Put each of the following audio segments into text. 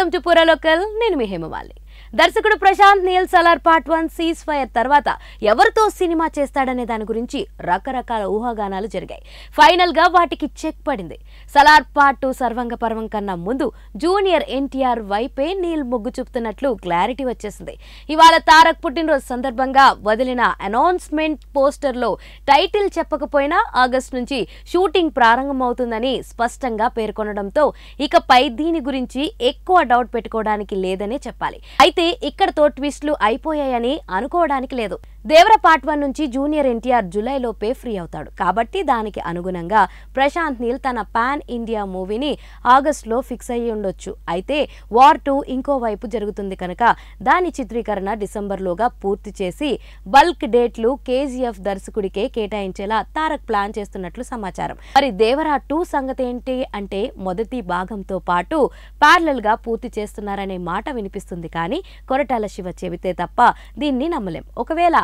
Welcome to పూరా local. నేను మీ హేమమాలి. దర్శకుడు Prashanth Neel Salaar part 1 ceasefire తర్వాత ఎవరితో సినిమా చేస్తాడనే దాని గురించి రకరకాల ఊహాగానాలు జరిగాయి. ఫైనల్ గా వాటికి చెక్ పడింది. సలార్ పార్ట్ 2 సర్వంగ పర్వం కన్నా ముందు జూనియర్ ఎన్టీఆర్ వైపే నీల్ మొగ్గు చూపుతున్నట్లు క్లారిటీ వచ్చేసింది. ఇవాళ తారక్ పుట్టినరోజు సందర్భంగా వదిలిన అనౌన్స్మెంట్ పోస్టర్ లో టైటిల్ చెప్పకపోయినా ఆగస్టు నుంచి షూటింగ్ ప్రారంభమవుతుందని స్పష్టంగా పేర్కొనడంతో ఇకపై దీని గురించి ఎక్కువ డౌట్ పెట్టుకోవడానికి లేదనే చెప్పాలి. అయితే ఇక్కడతో ట్విస్టులు అయిపోయాయని అనుకోవడానికి లేదు. దేవర పార్ట్ 1 నుంచి జూనియర్ ఎన్టీఆర్ జూలైలోపే ఫ్రీ అవుతాడు. కాబట్టి దానికి అనుగుణంగా ప్రశాంత్ నీల్ తన పాన్ ఇండియా మూవీని ఆగస్టులో ఫిక్స్ అయ్యి ఉండొచ్చు. అయితే వార్ 2 ఇంకోవైపు జరుగుతుంది కనుక దాని చిత్రీకరణ డిసెంబర్లోగా పూర్తి చేసి బల్క్ డేట్లు కేజీఎఫ్ దర్శకుడికే కేటాయించేలా తారక్ ప్లాన్ చేస్తున్నట్లు సమాచారం. మరి దేవర 2 సంగతి ఏంటి అంటే మొదటి భాగంతో పాటు ప్యారలల్ గా పూర్తి చేస్తున్నారనే మాట వినిపిస్తుంది. కానీ కొరటాల శివ చెబితే తప్ప దీన్ని నమ్మలేం. ఒకవేళ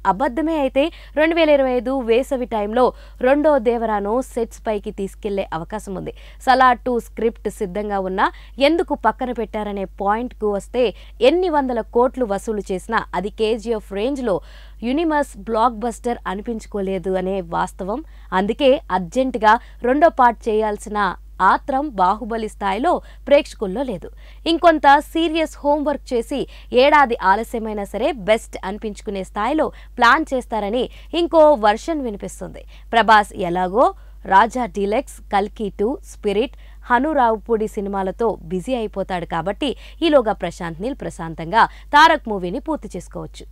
అబద్ధమే అయితే 2025 వేసవి టైంలో రెండో దేవరాను సెట్స్ పైకి తీసుకెళ్లే అవకాశం ఉంది. సలార్ 2 స్క్రిప్ట్ సిద్ధంగా ఉన్నా ఎందుకు పక్కన పెట్టారనే పాయింట్ కు వస్తే ఎన్ని వందల కోట్లు వసూలు చేసినా అది కేజీఎఫ్ రేంజ్ లో యూనిమస్ బ్లాక్ బస్టర్ అనిపించుకోలేదు అనే వాస్తవం. అందుకే అర్జెంటుగా రెండో పార్ట్ చేయాల్సిన ఆత్రం బాహుబలి స్థాయిలో ప్రేక్షకుల్లో లేదు. ఇంకొంత సీరియస్ హోంవర్క్ చేసి ఏడాది ఆలస్యమైనా సరే బెస్ట్ అనిపించుకునే స్థాయిలో ప్లాన్ చేస్తారని ఇంకో వర్షన్ వినిపిస్తుంది. ప్రభాస్ ఎలాగో రాజా డీలక్స్, కల్కి 2, స్పిరిట్, హనురావుపూడి సినిమాలతో బిజీ అయిపోతాడు. కాబట్టి ఈలోగా ప్రశాంత్ నీల్ ప్రశాంతంగా తారక్ మూవీని పూర్తి చేసుకోవచ్చు.